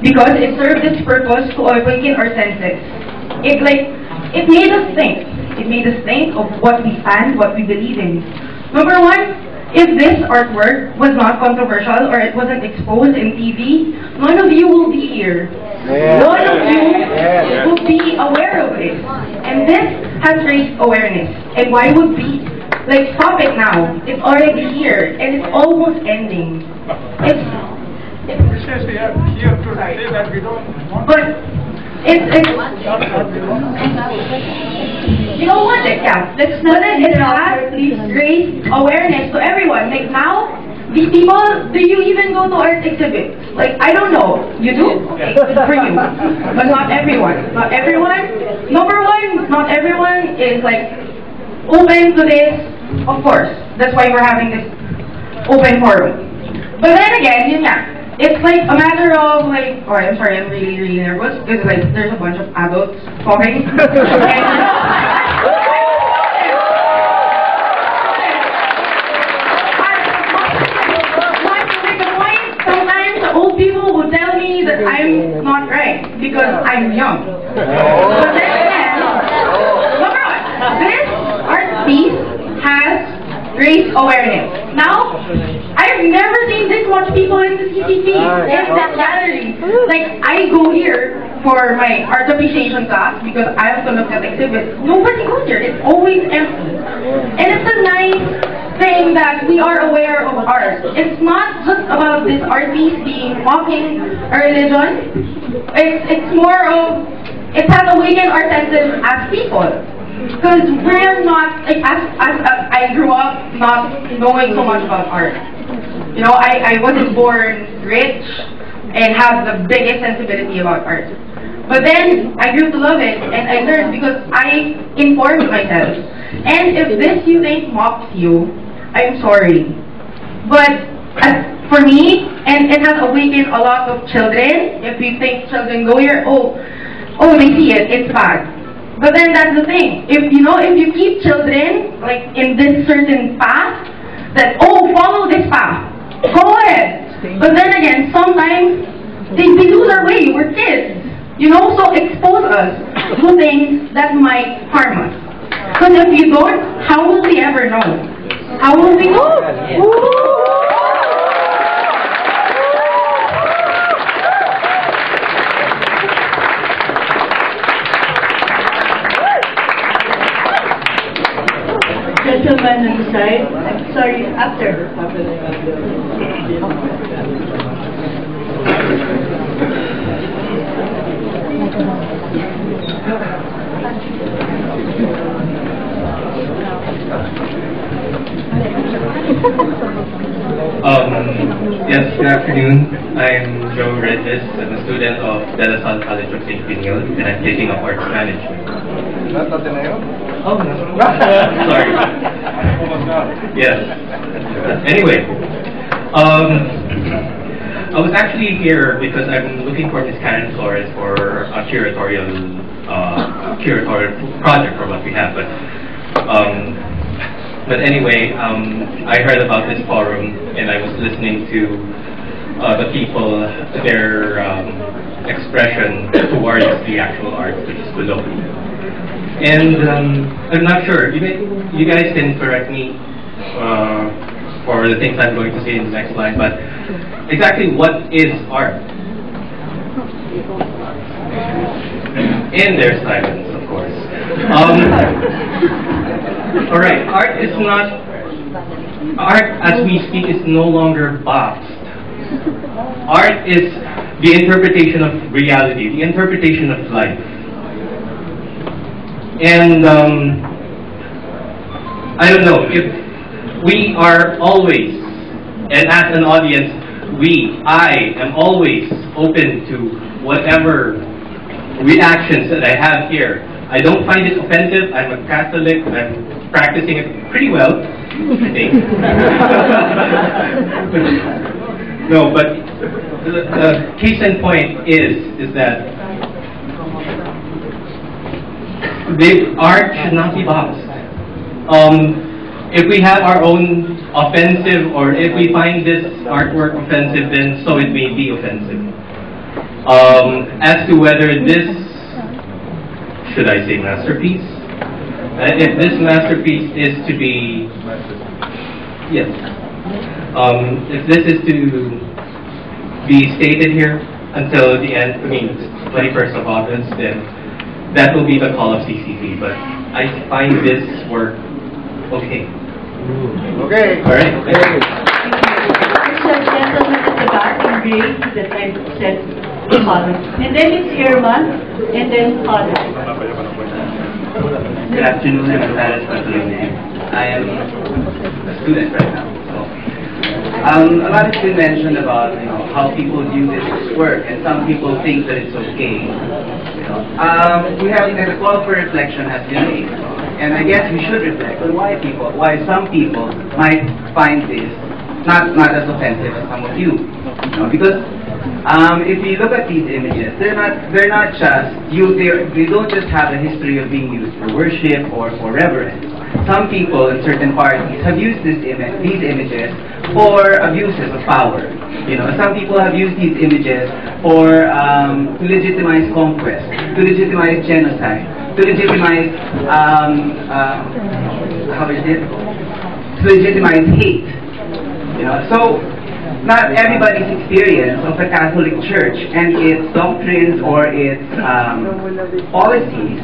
because it served its purpose to awaken our senses. It made us think. It made us think of what we stand, what we believe in. Number one, if this artwork was not controversial or it wasn't exposed in TV, none of you will be here. Yeah. None of you will be aware of it. And this has raised awareness. And why would we stop it now? It's already here and it's almost ending. Precisely, here to say that we don't want. But you know what? It has raised awareness to everyone. Like now, these people, do you even go to art exhibits? I don't know. You do? Okay, good for you. But not everyone. Not everyone. Number one, not everyone is open to this. Of course. That's why we're having this open forum. But then again, yun nga. It's a matter of oh, I'm sorry, I'm really, really nervous because there's a bunch of adults talking. Sometimes the old people will tell me that I'm not right because I'm young. But then again, number one, this art piece has raised awareness. Now, I've never seen this much people in the CCP, in that gallery. I go here for my art appreciation class because I have to look at exhibits. Nobody goes here. It's always empty. And it's a nice thing that we are aware of art. It's not just about this art piece being mocking a religion. It's more of, it has awakened our senses as people. Because we're not, I grew up not knowing so much about art. You know, I wasn't born rich and have the biggest sensibility about art. But then, I grew to love it, and I learned because I informed myself. And if this you think mocks you, I'm sorry. But for me, and it has awakened a lot of children. If you think children go here, oh, they see it, it's bad. But then that's the thing. If you keep children in this certain path, that follow this path, go ahead. But then again, sometimes they lose our way. We're kids, so expose us to things that might harm us. Because if you don't, how will we ever know? How will we know? Gentleman on the side. Sorry, after. Yes, good afternoon. I'm Joe Regis. I'm a student of De La Salle College of St. Peniel, and I'm taking up arts management. Oh, no. Sorry. Yes. Anyway, I was actually here because I'm looking for Ms. Karen Flores for a curatorial project for what we have. But anyway, I heard about this forum and I was listening to the people, their expression towards the actual art, which is below. And I'm not sure. You guys can correct me for the things I'm going to say in the next slide, but exactly what is art? In their silence, of course. Alright, art as we speak is no longer boxed. Art is the interpretation of reality, the interpretation of life. And I don't know, if we are always, and as an audience, I am always open to whatever reactions that I have here. I don't find it offensive. I'm a Catholic. I'm practicing it pretty well, I think. No, but the case in point is that the art should not be boxed. If we have our own offensive, or if we find this artwork offensive, then so it may be offensive. As to whether this, should I say masterpiece? If this masterpiece is to be, yes, if this is to be stated here until the end, 21st of August, then that will be the call of CCP. But I find this work okay. Okay. All right. Thank you. There's a gentleman at the back in gray that I said father. And then it's Irma, and then father. Good afternoon, I'm Matthias Bartolome. I am a student right now. A lot has been mentioned about how people view this work, and some people think that it's okay. We have the call for reflection has been made, and I guess we should reflect on why some people might find this not as offensive as some of you. Because if you look at these images, they're not just they don't just have a history of being used for worship or for reverence. Some people in certain parties have used these images for abuses of power. Some people have used these images to legitimize conquest, to legitimize genocide, to legitimize to legitimize hate. So not everybody's experience of the Catholic Church and its doctrines or its policies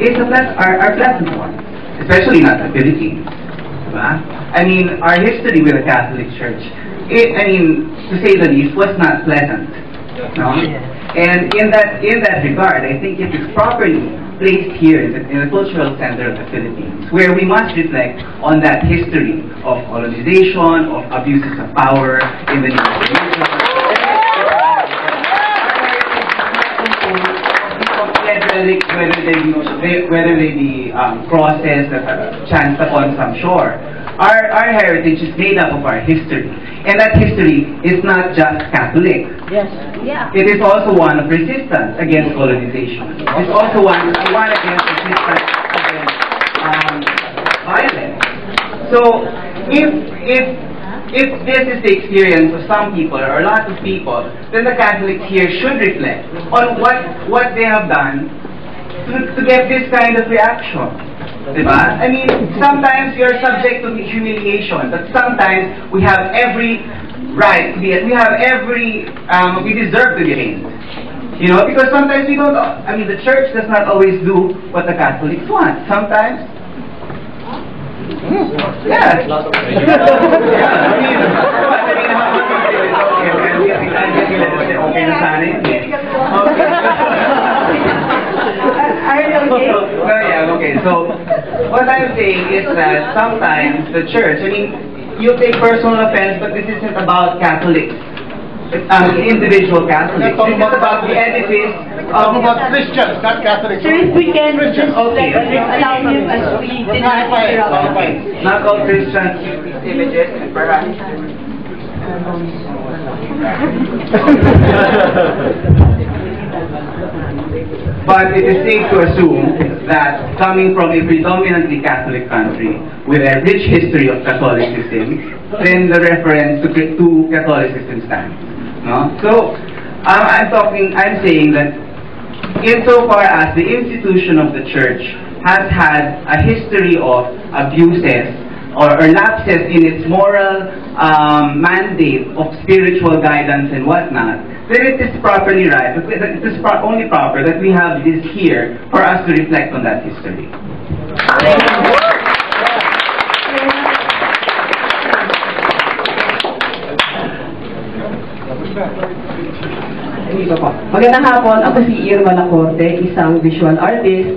are pleasant ones, especially not the Philippines. I mean, our history with the Catholic Church, to say the least, was not pleasant. And in that regard, I think it is properly placed here in the cultural center of the Philippines, where we must reflect on that history of colonization, of abuses of power in the name of religion, whether they be crosses that are chanced upon some shore. Our heritage is made up of our history, and that history is not just Catholic. Yes. Yeah. It is also one of resistance against colonization. It's also one against resistance against violence. So, if this is the experience of some people or a lot of people, then the Catholics here should reflect on what they have done to get this kind of reaction. Diba? I mean, sometimes we are subject to humiliation, but sometimes we have every right to be, we deserve to be aimed. Because sometimes we don't, the church does not always do what the Catholics want. Sometimes, okay. So, what I'm saying is that sometimes the church, you take personal offense, but this isn't about Catholics. Individual Catholics. This is about the edifice Talking about Christians, not Catholics. Sir, if we can just Okay. allow him as we did not interrupt. Not all Christians use these images, and perhaps. But it is safe to assume that coming from a predominantly Catholic country with a rich history of Catholicism, then the reference to Catholicism stands. No? So I'm saying that insofar as the institution of the Church has had a history of abuses or lapses in its moral mandate of spiritual guidance and whatnot, then it is properly right, it is only proper that we have this here for us to reflect on that history. Magandang hapon, ako si Irma Lacorte, isang visual artist.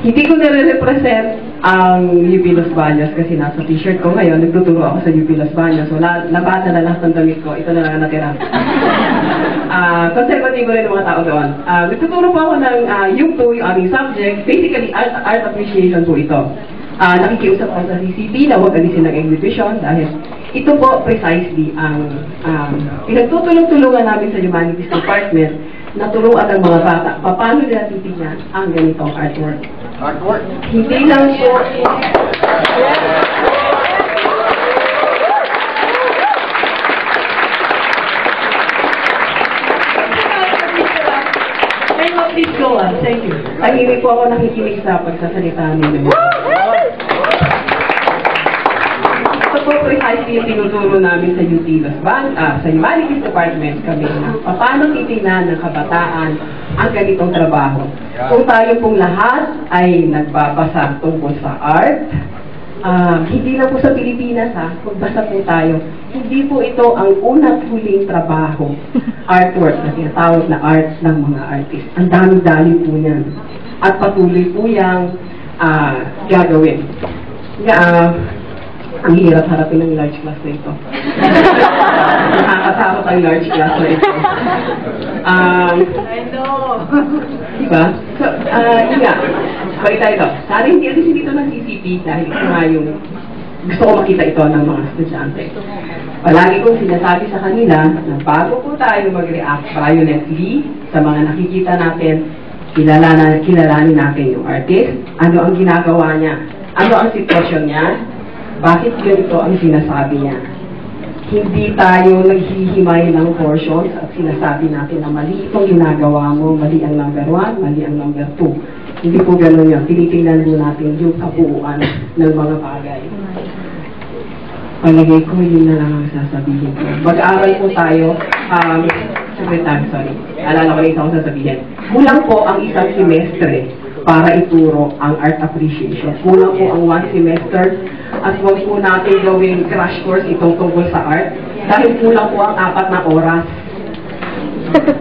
Hindi ko nire-represent ang UP Los Baños kasi nasa t-shirt ko ngayon, nagtuturo ako sa UP Los Baños. So, nabasa na lahat ng damit ko, ito na lang natira. Konservatibo rin ang mga tao doon. Nagtuturo po ako ng yung aming subject, basically art appreciation po ito. Nakikiusap ako sa CCP na huwag alisin ng exhibition dahil ito po precisely ang pinagtutulong-tulungan namin sa Humanities Department na turuan ng mga bata paano nila titignan ang ganitong artwork. Artwork? Hindi lang po... please go on. Thank you. Tahimik po ako nakikinig sa pagsasalita ninyo. Ito po precisely yung tinuturo namin sa UP Los Baños, sa Humanities Department kami na paano titingnan ng kabataan ang ganitong trabaho. Kung tayo pong lahat ay nagbabasa tungkol sa art, hindi lang po sa Pilipinas magbasa po tayo. Hindi po ito ang unang huling trabaho, artwork na tinatawag na art ng mga artist. Ang dami-dami po niyan. At patuloy po yung gagawin. Ang hirap harapin ng large class na ito. Nakakatakot ang large class na ito. Diba? So, yun nga. Balik tayo ito. Sana hindi kasi dito ng CCP dahil ito nga yung gusto ko makita ito ng mga estudyante. Palagi kong sinasabi sa kanila na bago po tayo mag-react violently sa mga nakikita natin, kilalanin natin yung artist, ano ang ginagawa niya, ano ang sitwasyon niya, bakit ganito ang sinasabi niya. Hindi tayo naghihimay ng portions at sinasabi natin na mali itong ginagawa mo, mali ang number 1, mali ang number 2. Hindi po gano'n yun. Tinitingnan po natin yung kabuuan ng mga bagay. Palagay ko, yun na lang ang sasabihin ko. Mag-aaral po tayo, secretary, sorry. Alala ko na isang sasabihin. Kulang po ang isang semestre para ituro ang art appreciation. Kulang po ang 1 semester at huwag po natin gawing crash course itong tungkol sa art dahil kulang po ang 4 na oras.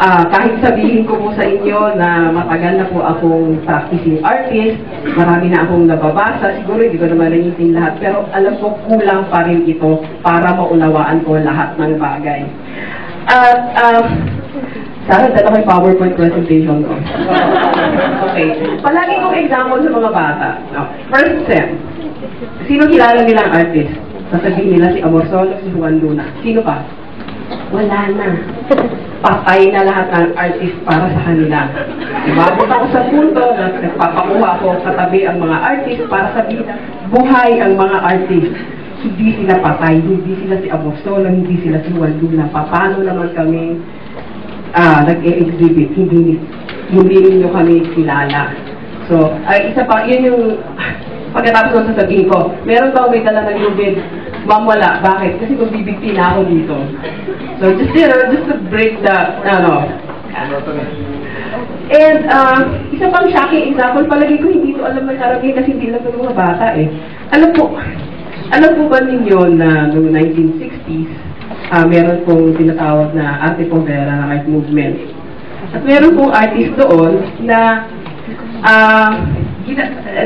Kahit sabihin ko po sa inyo na matagal na po akong practicing artist, marami na akong nababasa, siguro hindi ko naman naiintindihan lahat, pero alam ko kulang pa rin ito para maunawaan ko lahat ng bagay. At sana dala ko yung PowerPoint presentation ko. Okay. Palagi kong example sa mga bata. First sem. Sino kilala nilang artist? Sasabihin nila si Amor Solos, si Juan Luna. Sino pa? Wala na. Patay na lahat ng artist para sa kanila. Umabot ako sa punto na nagpapakuha ako katabi ang mga artist para sabihin na buhay ang mga artist. Hindi sila patay, hindi sila si Amor Solos, hindi sila si Juan Luna. Paano naman kami nag-e-exhibit, hindi ninyo kami kilala. So, isa pa, yun yung pagkatapos ng sasabihin ko, meron ba may dala ng lubid? Ma'am, wala. Bakit? Kasi magbibigti na ako dito. So, just to break the, And, isa pang shocking example, palagi ko hindi ito alam ng karamihan kasi hindi lang ng mga bata eh. Alam po ba ninyo na noong 1960s, meron pong tinatawag na anti-povera na art movement. At meron pong artist doon na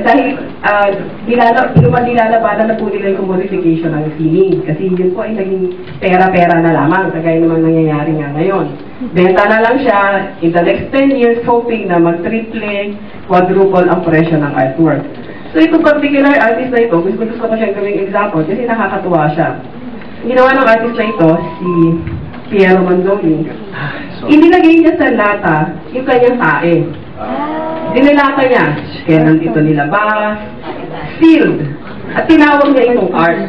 dahil nilalabanan na po nila yung commodification ng sining. Kasi yun po ay naging pera-pera na lamang, kagaya naman nangyayari nga ngayon. Benta na lang siya in the next 10 years hoping na mag-triple, quadruple ang presyo ng artwork. So itong particular artist na ito, gusto ko siyang gawing example kasi nakakatuwa siya. Ginawa ng artist na ito, si Piero Manzoni. Inilagay niya sa lata yung kanyang tae. Dinilata niya, kaya nandito nilabas, sealed, at tinawag niya itong art.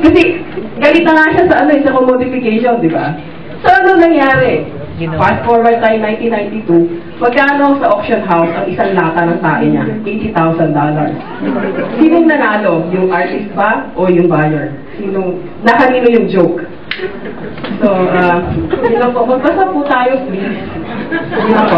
Kasi galit na nga siya sa sa commodification, di ba? So ano nangyari? Fast forward tayo 1992, magkano sa auction house ang isang lata ng tae niya? $80,000. Sinong nanalo? Yung artist ba o yung buyer? Nakanino yung joke? So, yun lang po. Magbasa po tayo, please. Yun lang po.